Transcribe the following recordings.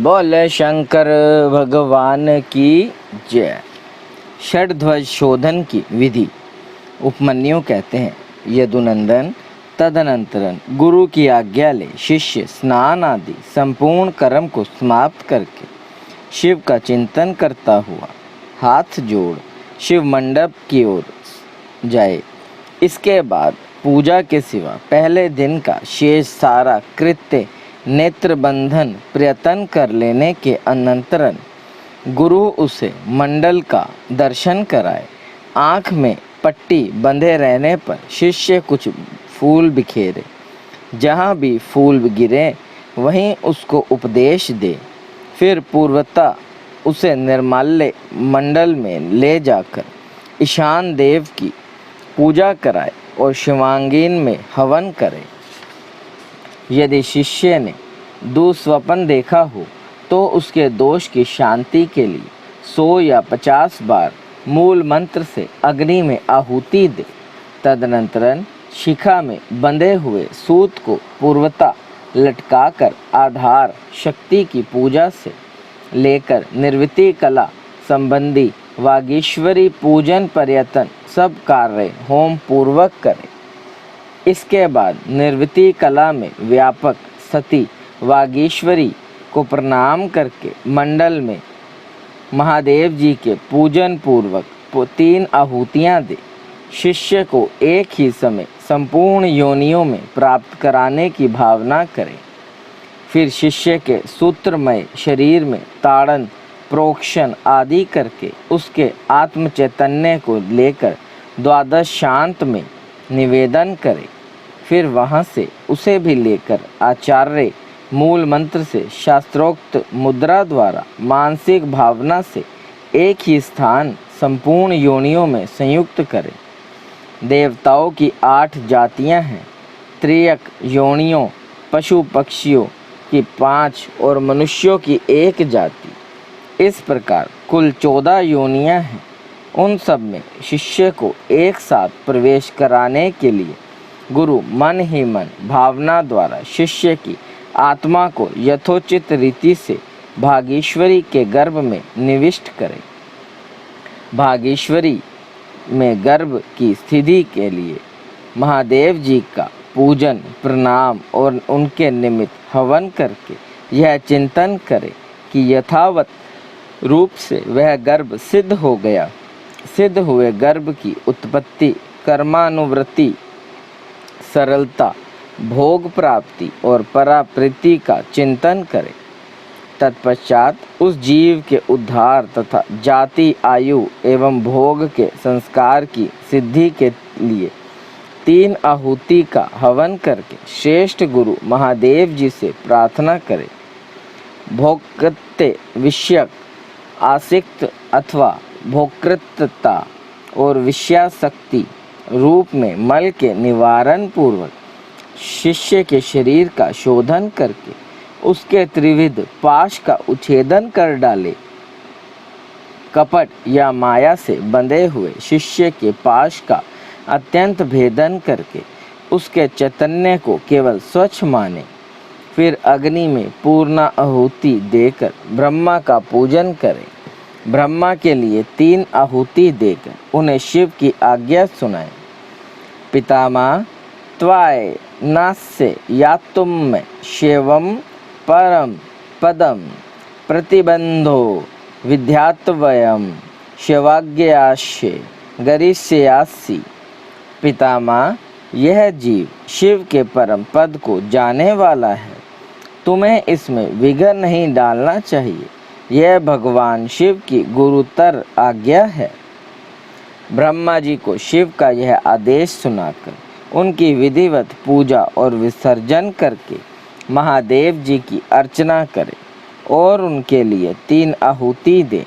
बोले शंकर भगवान की जय। षड्ध्वज शोधन की विधि। उपमन्यु कहते हैं, यदुनंदन तदनंतरन गुरु की आज्ञा ले शिष्य स्नान आदि संपूर्ण कर्म को समाप्त करके शिव का चिंतन करता हुआ हाथ जोड़ शिव मंडप की ओर जाए। इसके बाद पूजा के सिवा पहले दिन का शेष सारा कृत्य नेत्र बंधन प्रयत्न कर लेने के अनंतरन गुरु उसे मंडल का दर्शन कराए। आँख में पट्टी बंधे रहने पर शिष्य कुछ फूल बिखेरे, जहाँ भी फूल गिरे वहीं उसको उपदेश दे। फिर पूर्वता उसे निर्माल्य मंडल में ले जाकर ईशान देव की पूजा कराए और शिवांगीन में हवन करे। यदि शिष्य ने दुस्वप्न देखा हो तो उसके दोष की शांति के लिए 100 या 50 बार मूल मंत्र से अग्नि में आहुति दे। तदनंतरन शिखा में बंधे हुए सूत को पूर्वता लटकाकर आधार शक्ति की पूजा से लेकर निर्वृति कला संबंधी वागीश्वरी पूजन पर्यटन सब कार्य होम पूर्वक करें। इसके बाद निर्वृति कला में व्यापक सती वागीश्वरी को प्रणाम करके मंडल में महादेव जी के पूजन पूर्वक 3 आहुतियाँ दे। शिष्य को एक ही समय संपूर्ण योनियों में प्राप्त कराने की भावना करें। फिर शिष्य के सूत्रमय शरीर में ताड़न प्रोक्षण आदि करके उसके आत्म चैतन्य को लेकर 12 शांत में निवेदन करें। फिर वहाँ से उसे भी लेकर आचार्य मूल मंत्र से शास्त्रोक्त मुद्रा द्वारा मानसिक भावना से एक ही स्थान संपूर्ण योनियों में संयुक्त करें। देवताओं की 8 जातियां हैं, त्रियक योनियों, पशु पक्षियों की 5 और मनुष्यों की 1 जाति। इस प्रकार कुल 14 योनियां हैं। उन सब में शिष्य को एक साथ प्रवेश कराने के लिए गुरु मन ही मन भावना द्वारा शिष्य की आत्मा को यथोचित रीति से भागीश्वरी के गर्भ में निविष्ट करें। भागीश्वरी में गर्भ की स्थिति के लिए महादेव जी का पूजन प्रणाम और उनके निमित्त हवन करके यह चिंतन करें कि यथावत रूप से वह गर्भ सिद्ध हो गया। सिद्ध हुए गर्भ की उत्पत्ति, कर्मानुवृत्ति, सरलता, भोग प्राप्ति और पराप्रीति का चिंतन करें। तत्पश्चात उस जीव के उद्धार तथा जाति, आयु एवं भोग के संस्कार की सिद्धि के लिए 3 आहुति का हवन करके श्रेष्ठ गुरु महादेव जी से प्रार्थना करें। भोक्तृ विषयक आसक्त अथवा भोक्तृता और विषयासक्ति रूप में मल के निवारण पूर्वक शिष्य के शरीर का शोधन करके उसके त्रिविध पाश का उच्छेदन कर डाले। कपट या माया से बंधे हुए शिष्य के पाश का अत्यंत भेदन करके उसके चैतन्य को केवल स्वच्छ माने। फिर अग्नि में पूर्ण आहुति देकर ब्रह्मा का पूजन करें। ब्रह्मा के लिए 3 आहुति देकर उन्हें शिव की आज्ञा सुनाएं। पितामह त्वाय नास्य यातुम शिवम परम पदम प्रतिबंधो विद्यात्वयम शिवाज्ञास्य गरिष्यासि। पितामह, यह जीव शिव के परम पद को जाने वाला है, तुम्हें इसमें विघ्न नहीं डालना चाहिए। यह भगवान शिव की गुरुतर आज्ञा है। ब्रह्मा जी को शिव का यह आदेश सुनाकर उनकी विधिवत पूजा और विसर्जन करके महादेव जी की अर्चना करें और उनके लिए 3 आहुति दें।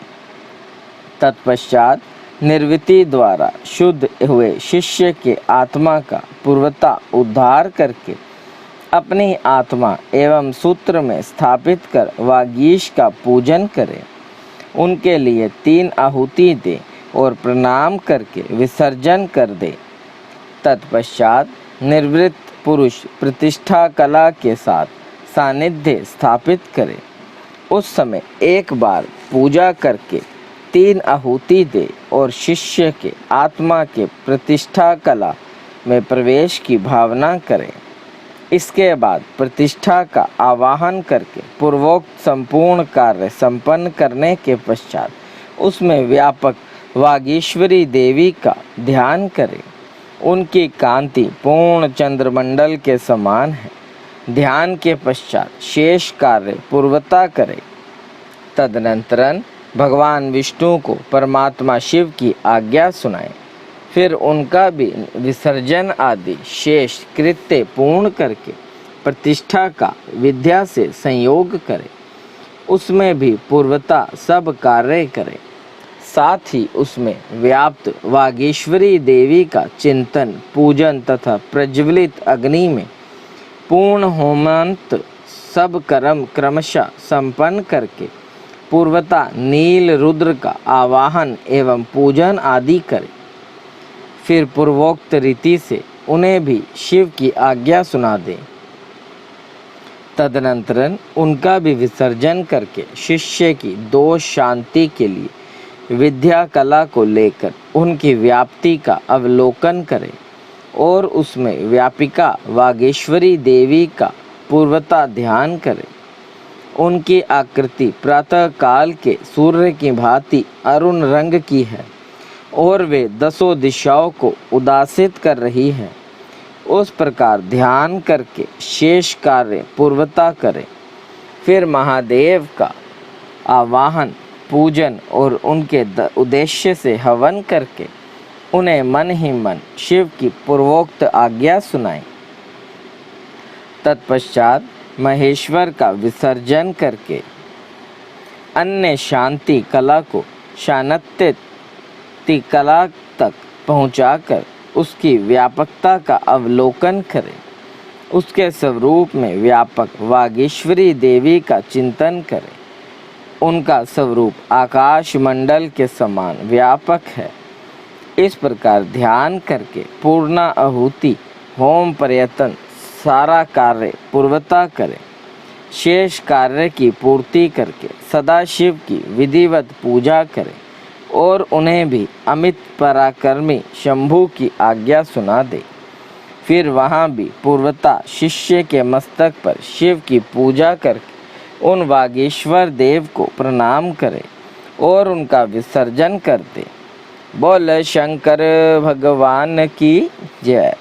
तत्पश्चात निर्वृति द्वारा शुद्ध हुए शिष्य के आत्मा का पूर्वता उद्धार करके अपनी आत्मा एवं सूत्र में स्थापित कर वागीश का पूजन करें। उनके लिए 3 आहुति दें और प्रणाम करके विसर्जन कर दे। तत्पश्चात निर्वृत्त पुरुष प्रतिष्ठा कला के साथ सानिध्य स्थापित करे। उस समय एक बार पूजा करके 3 आहुति दे और शिष्य के आत्मा के प्रतिष्ठा कला में प्रवेश की भावना करें। इसके बाद प्रतिष्ठा का आवाहन करके पूर्वोक्त संपूर्ण कार्य संपन्न करने के पश्चात उसमें व्यापक वागीश्वरी देवी का ध्यान करें। उनकी कांति पूर्ण चंद्रमंडल के समान है। ध्यान के पश्चात शेष कार्य पूर्वता करें। तदनंतरन भगवान विष्णु को परमात्मा शिव की आज्ञा सुनाएं। फिर उनका भी विसर्जन आदि शेष कृत्य पूर्ण करके प्रतिष्ठा का विद्या से संयोग करें। उसमें भी पूर्वता सब कार्य करें। साथ ही उसमें व्याप्त वागीश्वरी देवी का चिंतन पूजन तथा प्रज्वलित अग्नि में पूर्ण होमंत सब कर्म क्रमशः संपन्न करके पूर्वता नील रुद्र का आवाहन एवं पूजन आदि करें। फिर पूर्वोक्त रीति से उन्हें भी शिव की आज्ञा सुना दें। तदनंतरन उनका भी विसर्जन करके शिष्य की दोष शांति के लिए विद्या कला को लेकर उनकी व्याप्ति का अवलोकन करें और उसमें व्यापिका वागेश्वरी देवी का पूर्वता ध्यान करें। उनकी आकृति प्रातः काल के सूर्य की भांति अरुण रंग की है और वे 10 दिशाओं को उदासित कर रही है। उस प्रकार ध्यान करके शेष कार्य पूर्वता करें। फिर महादेव का आवाहन पूजन और उनके उद्देश्य से हवन करके उन्हें मन ही मन शिव की पूर्वोक्त आज्ञा सुनाएं। तत्पश्चात महेश्वर का विसर्जन करके अन्य शांति कला को शानत्य कला तक पहुंचाकर उसकी व्यापकता का अवलोकन करें। उसके स्वरूप में व्यापक वागीश्वरी देवी का चिंतन करें। उनका स्वरूप आकाश मंडल के समान व्यापक है। इस प्रकार ध्यान करके पूर्णा आहुति होम पर्यटन सारा कार्य पूर्वता करें। शेष कार्य की पूर्ति करके सदाशिव की विधिवत पूजा करें और उन्हें भी अमित पराक्रमी शंभु की आज्ञा सुना दे। फिर वहाँ भी पूर्वता शिष्य के मस्तक पर शिव की पूजा करके उन वागीश्वर देव को प्रणाम करे और उनका विसर्जन कर दे। बोल शंकर भगवान की जय।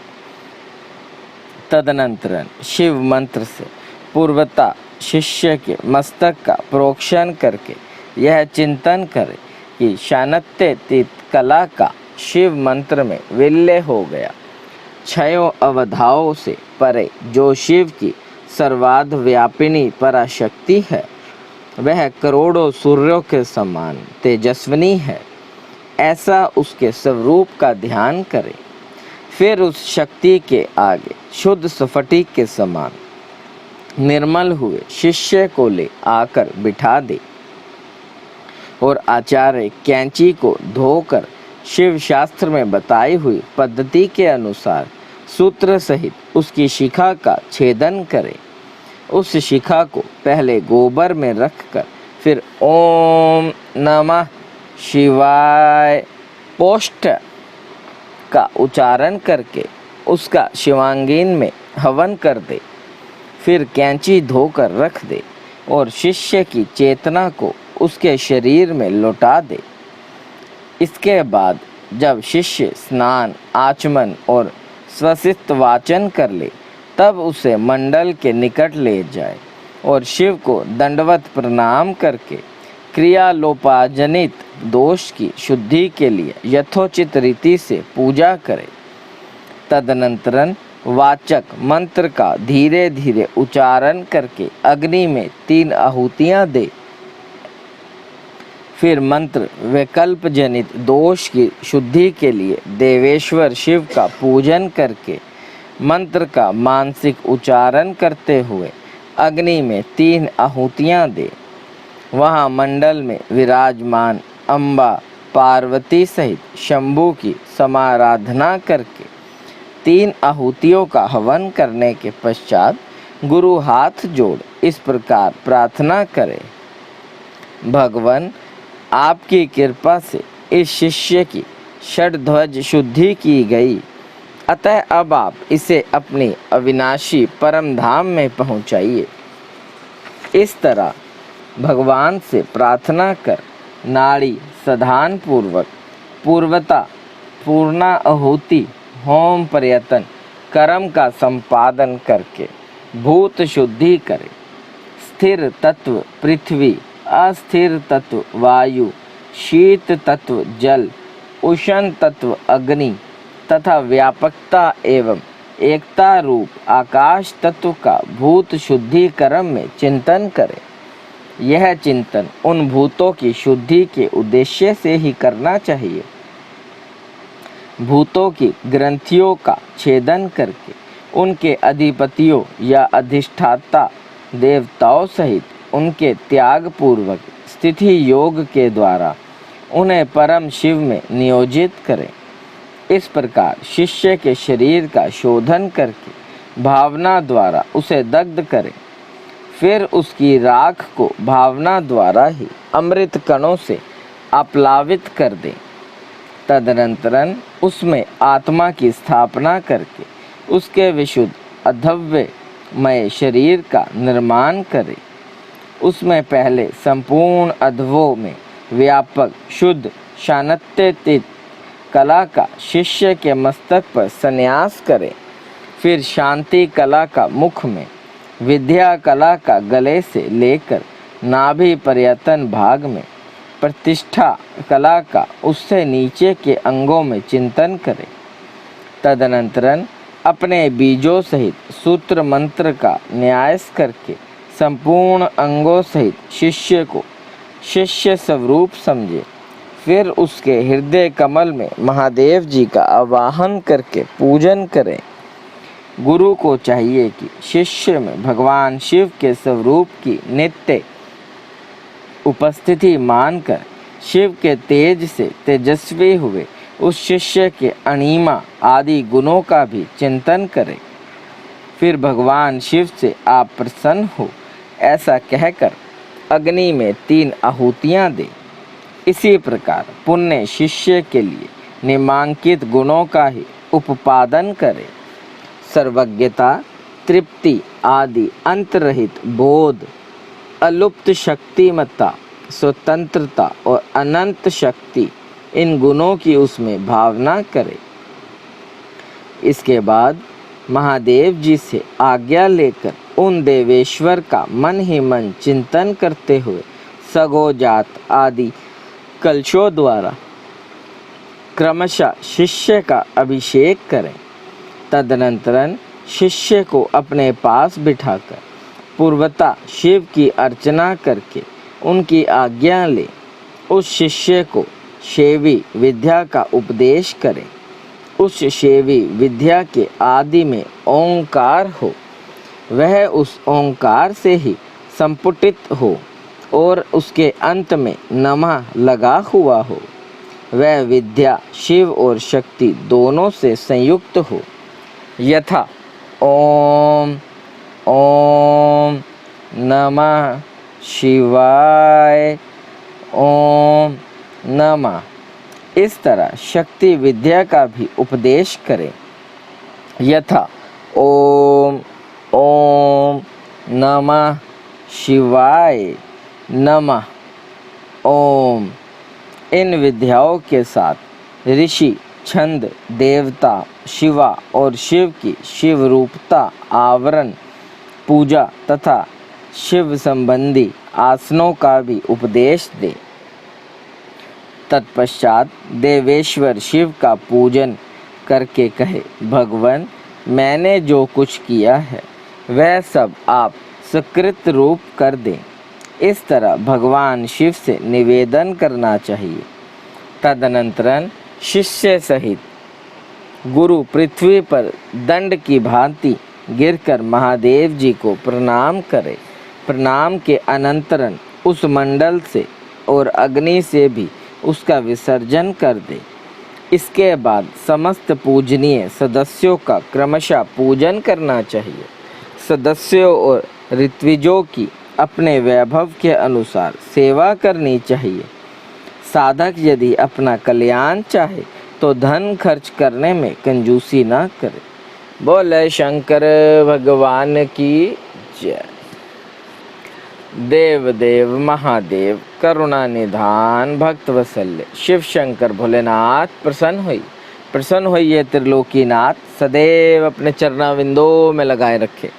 तदनंतर शिव मंत्र से पूर्वता शिष्य के मस्तक का प्रोक्षण करके यह चिंतन करे कि शानत्य कला का शिव मंत्र में विलय हो गया। छयों अवधाओं से परे जो शिव की सर्वाध व्यापिनी पराशक्ति है वह करोड़ों सूर्यों के समान तेजस्विनी है। ऐसा उसके स्वरूप का ध्यान करें। फिर उस शक्ति के आगे शुद्ध स्फटिक के समान निर्मल हुए शिष्य को ले आकर बिठा दे और आचार्य कैंची को धोकर शिव शास्त्र में बताई हुई पद्धति के अनुसार सूत्र सहित उसकी शिखा का छेदन करे। उस शिखा को पहले गोबर में रखकर फिर ओम नमः शिवाय पोष्ट का उच्चारण करके उसका शिवांगीन में हवन कर दे। फिर कैंची धोकर रख दे और शिष्य की चेतना को उसके शरीर में लौटा दे। इसके बाद जब शिष्य स्नान आचमन और स्वसित वाचन कर ले तब उसे मंडल के निकट ले जाए और शिव को दंडवत प्रणाम करके क्रियालोपाजनित दोष की शुद्धि के लिए यथोचित रीति से पूजा करे। तदनंतरन वाचक मंत्र का धीरे धीरे उच्चारण करके अग्नि में 3 आहुतियां दे। फिर मंत्र विकल्प जनित दोष की शुद्धि के लिए देवेश्वर शिव का पूजन करके मंत्र का मानसिक उच्चारण करते हुए अग्नि में 3 आहुतियां दे। वहाँ मंडल में विराजमान अम्बा पार्वती सहित शंभु की समाराधना करके 3 आहुतियों का हवन करने के पश्चात गुरु हाथ जोड़ इस प्रकार प्रार्थना करे। भगवान आपकी कृपा से इस शिष्य की षड्ध्वज शुद्धि की गई, अतः अब आप इसे अपनी अविनाशी परम धाम में पहुँचाइए। इस तरह भगवान से प्रार्थना कर नाड़ी सधान पूर्वक पूर्वता पूर्णा आहुति होम प्रयत्न कर्म का संपादन करके भूत शुद्धि करे। स्थिर तत्व पृथ्वी, अस्थिर तत्व वायु, शीत तत्व जल, उष्ण तत्व अग्नि तथा व्यापकता एवं एकता रूप आकाश तत्व का भूत शुद्धि कर्म में चिंतन करें। यह चिंतन उन भूतों की शुद्धि के उद्देश्य से ही करना चाहिए। भूतों की ग्रंथियों का छेदन करके उनके अधिपतियों या अधिष्ठाता देवताओं सहित उनके त्याग पूर्वक स्थिति योग के द्वारा उन्हें परम शिव में नियोजित करें। इस प्रकार शिष्य के शरीर का शोधन करके भावना द्वारा उसे दग्ध करें। फिर उसकी राख को भावना द्वारा ही अमृत कणों से आप्लावित कर दें। तदनंतरन उसमें आत्मा की स्थापना करके उसके विशुद्ध अधव्यमय शरीर का निर्माण करें। उसमें पहले संपूर्ण अधवों में व्यापक शुद्ध शांत्यतीत कला का शिष्य के मस्तक पर संन्यास करें। फिर शांति कला का मुख में, विद्या कला का गले से लेकर नाभि पर्यतन भाग में, प्रतिष्ठा कला का उससे नीचे के अंगों में चिंतन करें। तदनंतरन अपने बीजों सहित सूत्र मंत्र का न्यास करके संपूर्ण अंगों सहित शिष्य को शिष्य स्वरूप समझे। फिर उसके हृदय कमल में महादेव जी का आवाहन करके पूजन करें। गुरु को चाहिए कि शिष्य में भगवान शिव के स्वरूप की नित्य उपस्थिति मानकर शिव के तेज से तेजस्वी हुए उस शिष्य के अणिमा आदि गुणों का भी चिंतन करें। फिर भगवान शिव से आप प्रसन्न हो ऐसा कहकर अग्नि में 3 आहुतियाँ दें। इसी प्रकार पुण्य शिष्य के लिए निम्नांकित गुणों का ही उपादन करें। सर्वज्ञता, तृप्ति आदि अंतरहित बोध, अलुप्त शक्तिमत्ता, स्वतंत्रता और अनंत शक्ति, इन गुणों की उसमें भावना करें। इसके बाद महादेव जी से आज्ञा लेकर उन देवेश्वर का मन ही मन चिंतन करते हुए सगोजात आदि कलशों द्वारा क्रमशः शिष्य का अभिषेक करें। तदनंतरन शिष्य को अपने पास बिठाकर पूर्वता शिव की अर्चना करके उनकी आज्ञा ले उस शिष्य को शैवी विद्या का उपदेश करें। उस शैवी विद्या के आदि में ओंकार हो, वह उस ओंकार से ही संपुटित हो और उसके अंत में नमः लगा हुआ हो। वह विद्या शिव और शक्ति दोनों से संयुक्त हो। यथा ओम ओम नमः शिवाय, ओम नमः, इस तरह शक्ति विद्या का भी उपदेश करें। यथा ओम ओम नमः शिवाय नमः ओम। इन विद्याओं के साथ ऋषि, छंद, देवता, शिवा और शिव की शिव रूपता, आवरण, पूजा तथा शिव संबंधी आसनों का भी उपदेश दे। तत्पश्चात देवेश्वर शिव का पूजन करके कहे, भगवान मैंने जो कुछ किया है वह सब आप सकृत रूप कर दें। इस तरह भगवान शिव से निवेदन करना चाहिए। तदनंतरन शिष्य सहित गुरु पृथ्वी पर दंड की भांति गिरकर महादेव जी को प्रणाम करे। प्रणाम के अनंतरन उस मंडल से और अग्नि से भी उसका विसर्जन कर दे। इसके बाद समस्त पूजनीय सदस्यों का क्रमशः पूजन करना चाहिए। सदस्यों और ऋत्विजों की अपने वैभव के अनुसार सेवा करनी चाहिए। साधक यदि अपना कल्याण चाहे तो धन खर्च करने में कंजूसी ना करे। बोले शंकर भगवान की जय। देव देव महादेव करुणा निधान भक्त वत्सल्य शिव शंकर भोलेनाथ प्रसन्न होइए त्रिलोकीनाथ, सदैव अपने चरणाविंदों में लगाए रखे,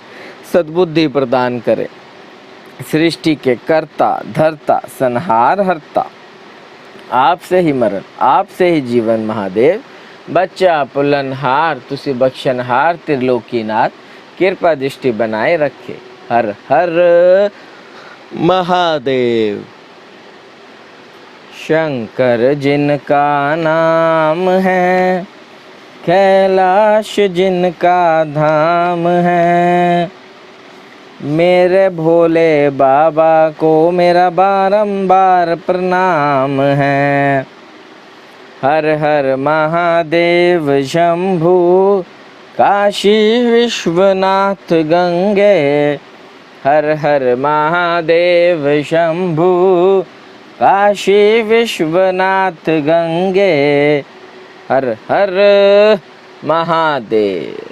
सद्बुद्धि प्रदान करे। सृष्टि के कर्ता धर्ता संहार हरता, आपसे ही मरण आपसे ही जीवन महादेव। बच्चा पुलनहार तुसी बख्शनहार त्रिलोकीनाथ, कृपा दृष्टि बनाए रखे। हर हर महादेव। शंकर जिनका नाम है, कैलाश जिनका धाम है, मेरे भोले बाबा को मेरा बारंबार प्रणाम है। हर हर महादेव शंभु, काशी विश्वनाथ गंगे। हर हर महादेव शंभु, काशी विश्वनाथ गंगे। हर हर महादेव।